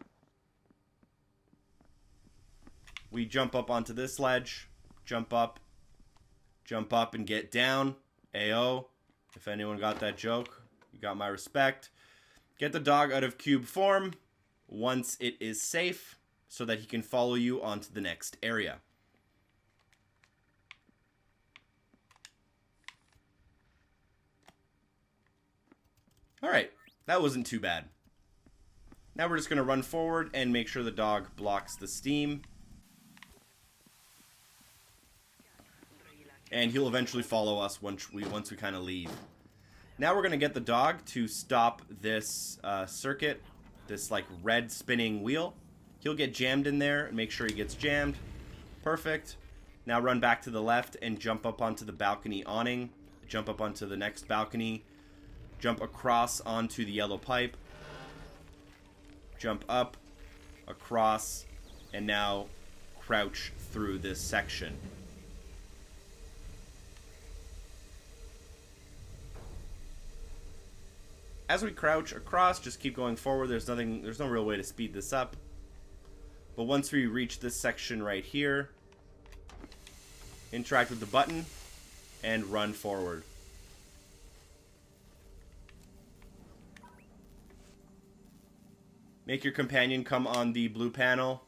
we jump up onto this ledge, jump up and get down. Ayo. If anyone got that joke, you got my respect. Get the dog out of cube form once it is safe so that he can follow you onto the next area. Alright, that wasn't too bad. Now we're just going to run forward and make sure the dog blocks the steam. And he'll eventually follow us once we kind of leave. Now we're going to get the dog to stop this circuit, this like red spinning wheel. He'll get jammed in there and make sure he gets jammed. Perfect. Now run back to the left and jump up onto the balcony awning. Jump up onto the next balcony. Jump across onto the yellow pipe. Jump up, across, and now crouch through this section. As we crouch across, just keep going forward. There's no real way to speed this up. But once we reach this section right here, interact with the button and run forward. Make your companion come on the blue panel.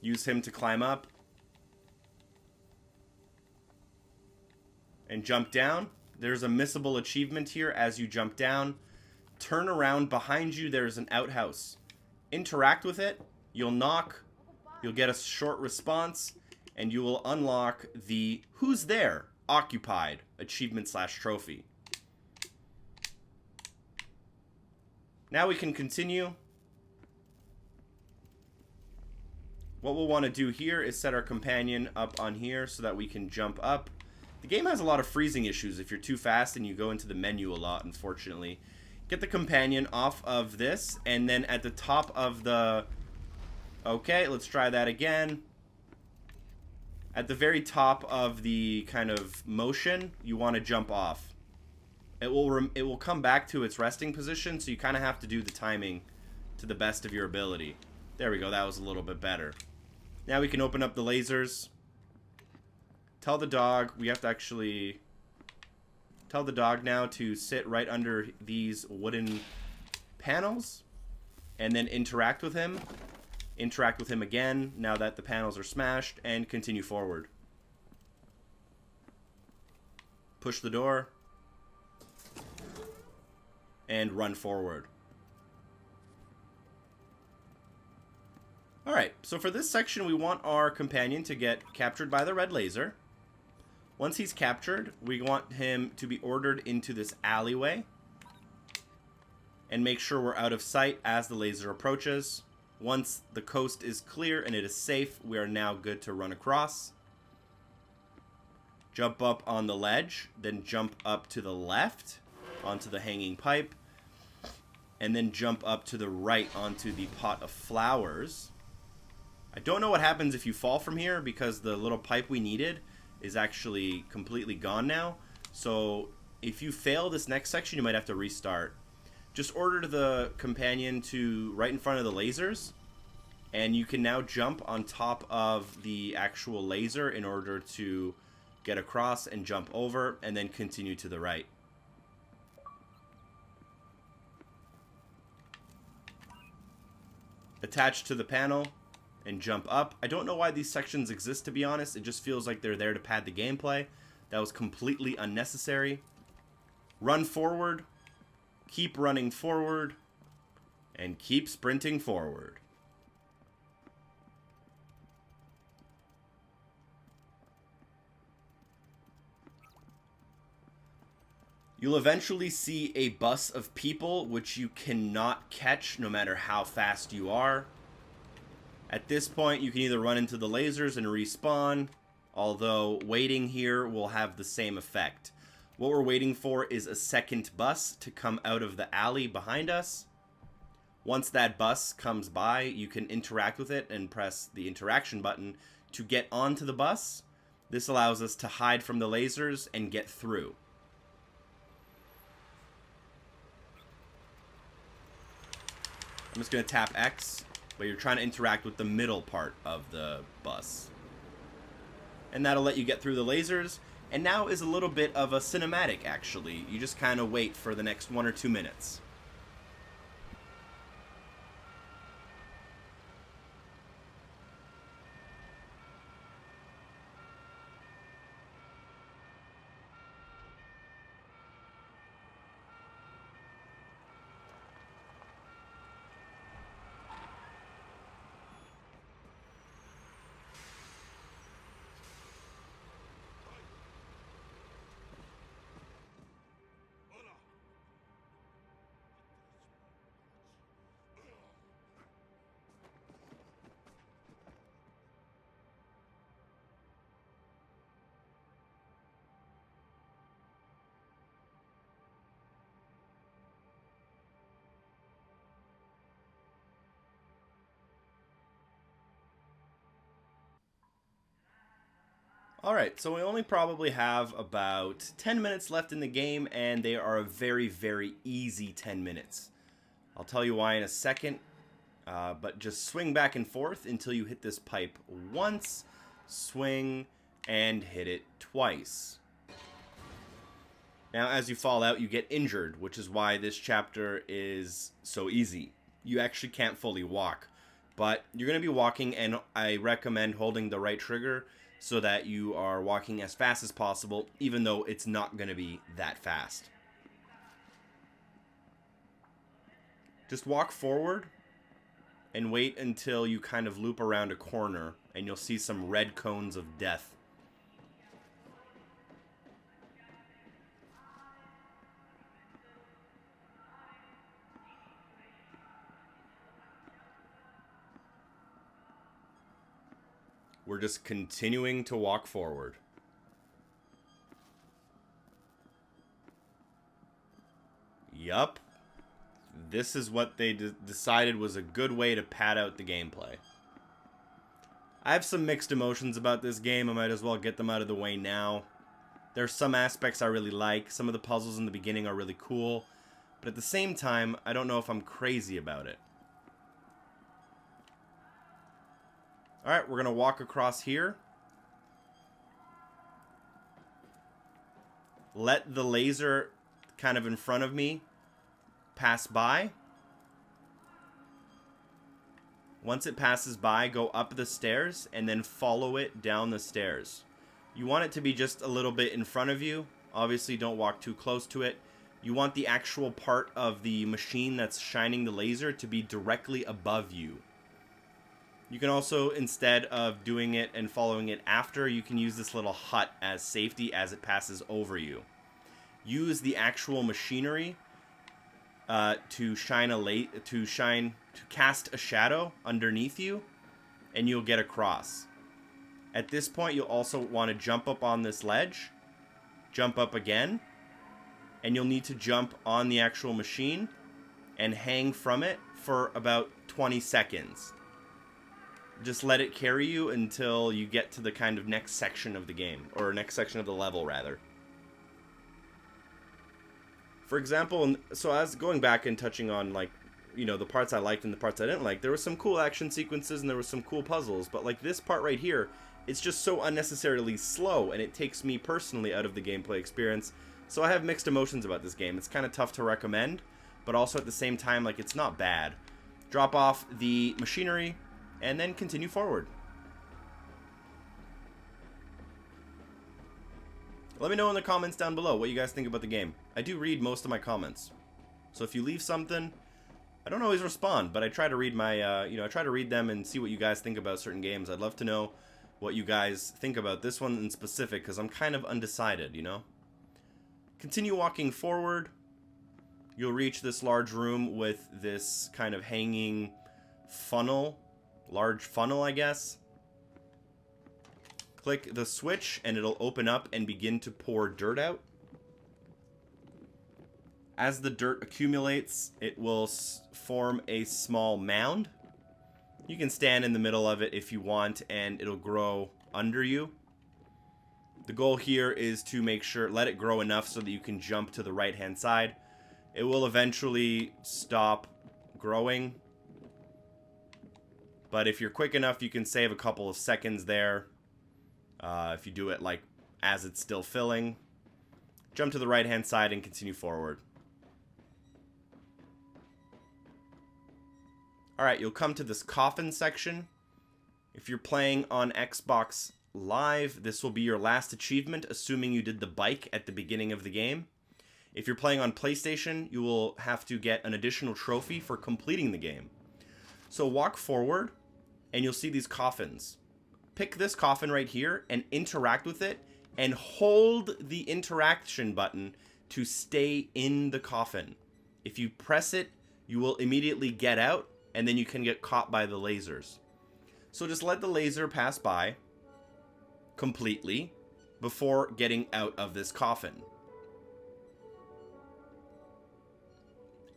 Use him to climb up. And jump down. There's a missable achievement here as you jump down. Turn around. Behind you there's an outhouse. Interact with it. You'll knock. You'll get a short response. And you will unlock the Who's There? Occupied achievement / trophy. Now we can continue. What we'll want to do here is set our companion up on here so that we can jump up. The game has a lot of freezing issues if you're too fast and you go into the menu a lot, unfortunately. Get the companion off of this, and then at the top of the... Okay, let's try that again. At the very top of the kind of motion, you want to jump off. It will come back to its resting position, so you kind of have to do the timing to the best of your ability. There we go, that was a little bit better. Now we can open up the lasers. Tell the dog, we have to actually tell the dog now to sit right under these wooden panels and then interact with him. Interact with him again now that the panels are smashed and continue forward. Push the door and run forward. Alright, so for this section we want our companion to get captured by the red laser. Once he's captured, we want him to be ordered into this alleyway and make sure we're out of sight as the laser approaches. Once the coast is clear and it is safe, we are now good to run across. Jump up on the ledge, then jump up to the left onto the hanging pipe, and then jump up to the right onto the pot of flowers. I don't know what happens if you fall from here because the little pipe we needed is actually completely gone now. So if you fail this next section, you might have to restart. Just order the companion to right in front of the lasers, and you can now jump on top of the actual laser in order to get across and jump over, and then continue to the right. Attach to the panel and jump up. I don't know why these sections exist, to be honest. It just feels like they're there to pad the gameplay. That was completely unnecessary. Run forward. Keep running forward. And keep sprinting forward. You'll eventually see a bus of people which you cannot catch no matter how fast you are. At this point, you can either run into the lasers and respawn, although waiting here will have the same effect. What we're waiting for is a second bus to come out of the alley behind us. Once that bus comes by, you can interact with it and press the interaction button to get onto the bus. This allows us to hide from the lasers and get through. I'm just going to tap X, but you're trying to interact with the middle part of the bus. And that'll let you get through the lasers And now is a little bit of a cinematic, actually. You just kind of wait for the next 1 or 2 minutes. Alright, so we only probably have about 10 minutes left in the game, and they are a very, very easy 10 minutes. I'll tell you why in a second, but just swing back and forth until you hit this pipe once, swing, and hit it twice. Now, as you fall out, you get injured, which is why this chapter is so easy. You actually can't fully walk, but you're going to be walking, and I recommend holding the right trigger so that you are walking as fast as possible, even though it's not going to be that fast. Just walk forward and wait until you kind of loop around a corner, and you'll see some red cones of death. We're just continuing to walk forward. Yup. This is what they decided was a good way to pad out the gameplay. I have some mixed emotions about this game. I might as well get them out of the way now. There's some aspects I really like. Some of the puzzles in the beginning are really cool. But at the same time, I don't know if I'm crazy about it. Alright, we're going to walk across here. Let the laser kind of in front of me pass by. Once it passes by, go up the stairs and then follow it down the stairs. You want it to be just a little bit in front of you. Obviously, don't walk too close to it. You want the actual part of the machine that's shining the laser to be directly above you. You can also, instead of doing it and following it after, you can use this little hut as safety as it passes over you. Use the actual machinery to cast a shadow underneath you, and you'll get across. At this point, you'll also want to jump up on this ledge, jump up again, and you'll need to jump on the actual machine and hang from it for about 20 seconds. Just let it carry you until you get to the kind of next section of the game, or next section of the level, rather. For example, so as going back and touching on, like, you know, the parts I liked and the parts I didn't like, there were some cool action sequences and there were some cool puzzles, but like this part right here, it's just so unnecessarily slow, and it takes me personally out of the gameplay experience. So I have mixed emotions about this game. It's kind of tough to recommend, but also at the same time, like, it's not bad. Drop off the machinery and then continue forward. Let me know in the comments down below what you guys think about the game. I do read most of my comments, so if you leave something, I don't always respond, but I try to read my, I try to read them and see what you guys think about certain games. I'd love to know what you guys think about this one in specific, because I'm kind of undecided, you know? Continue walking forward. You'll reach this large room with this kind of hanging funnel. Large funnel, I guess. Click the switch and it'll open up and begin to pour dirt out. As the dirt accumulates, it will form a small mound. You can stand in the middle of it if you want, and it'll grow under you. The goal here is to make sure, let it grow enough so that you can jump to the right hand side. It will eventually stop growing, but if you're quick enough, you can save a couple of seconds there. If you do it like as it's still filling. Jump to the right-hand side and continue forward. Alright, you'll come to this coffin section. If you're playing on Xbox Live, this will be your last achievement, assuming you did the bike at the beginning of the game. If you're playing on PlayStation, you will have to get an additional trophy for completing the game. So walk forward, and you'll see these coffins. Pick this coffin right here and interact with it, and hold the interaction button to stay in the coffin. If you press it, you will immediately get out, and then you can get caught by the lasers. So just let the laser pass by completely before getting out of this coffin.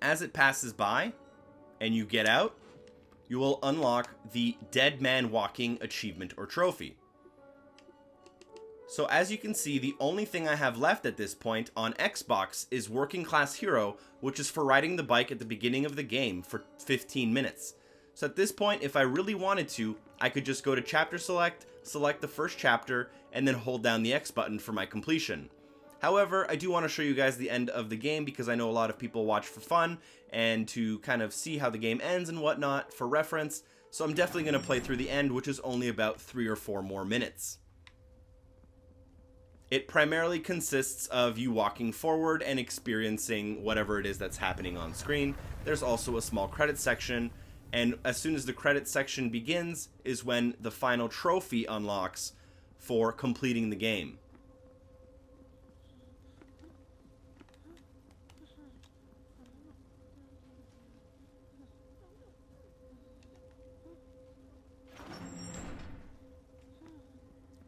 As it passes by and you get out, you will unlock the Dead Man Walking achievement or trophy. So as you can see, the only thing I have left at this point on Xbox is Working Class Hero, which is for riding the bike at the beginning of the game for 15 minutes. So at this point, if I really wanted to, I could just go to Chapter Select, select the first chapter, and then hold down the X button for my completion. However, I do want to show you guys the end of the game because I know a lot of people watch for fun and to kind of see how the game ends and whatnot for reference. So I'm definitely going to play through the end, which is only about 3 or 4 more minutes. It primarily consists of you walking forward and experiencing whatever it is that's happening on screen. There's also a small credit section, and as soon as the credit section begins is when the final trophy unlocks for completing the game.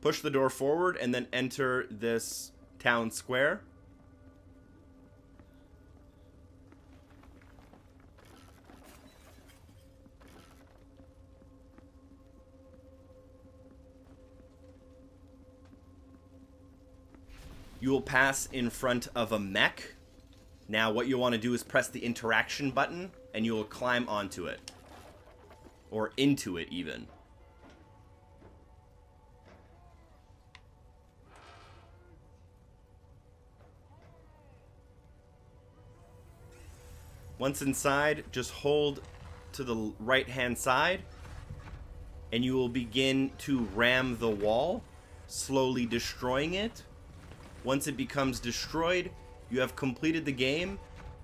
Push the door forward and then enter this town square. You will pass in front of a mech. Now what you want to do is press the interaction button and you will climb onto it. Or into it even. Once inside, just hold to the right-hand side, and you will begin to ram the wall, slowly destroying it. Once it becomes destroyed, you have completed the game,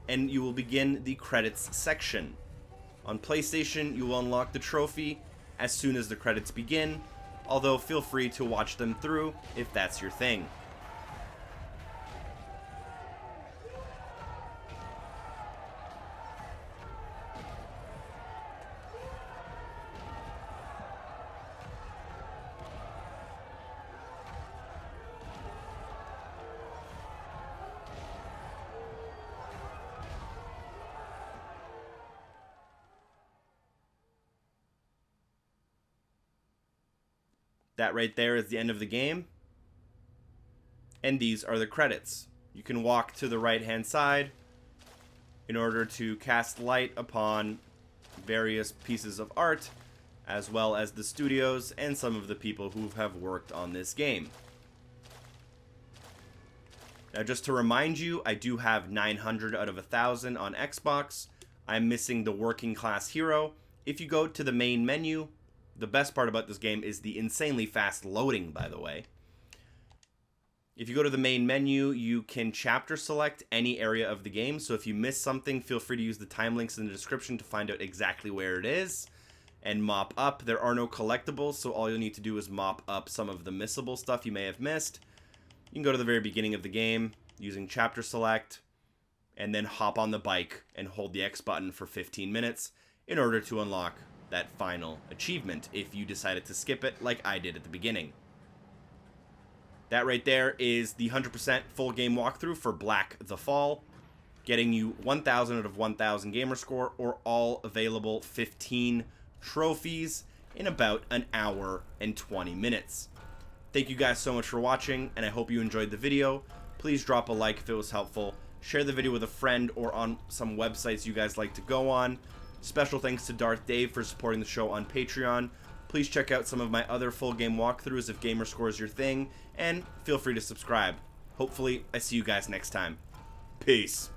and you will begin the credits section. On PlayStation, you will unlock the trophy as soon as the credits begin, although feel free to watch them through if that's your thing. That right there is the end of the game. And these are the credits. You can walk to the right-hand side in order to cast light upon various pieces of art, as well as the studios and some of the people who have worked on this game. Now, just to remind you, I do have 900 out of 1,000 on Xbox. I'm missing the Working Class Hero. If you go to the main menu, the best part about this game is the insanely fast loading, by the way. If you go to the main menu, you can chapter select any area of the game. So if you miss something, feel free to use the time links in the description to find out exactly where it is. And mop up. There are no collectibles, so all you'll need to do is mop up some of the missable stuff you may have missed. You can go to the very beginning of the game using chapter select, and then hop on the bike and hold the X button for 15 minutes in order to unlock that final achievement if you decided to skip it like I did at the beginning. That right there is the 100% full game walkthrough for Black the Fall, getting you 1,000 out of 1,000 Gamerscore or all available 15 trophies in about an hour and 20 minutes. Thank you guys so much for watching, and I hope you enjoyed the video. Please drop a like if it was helpful. Share the video with a friend or on some websites you guys like to go on. Special thanks to Darth Dave for supporting the show on Patreon. Please please check out some of my other full game walkthroughs if Gamerscore is your thing, and feel free to subscribe. Hopefully, I see you guys next time. Peace.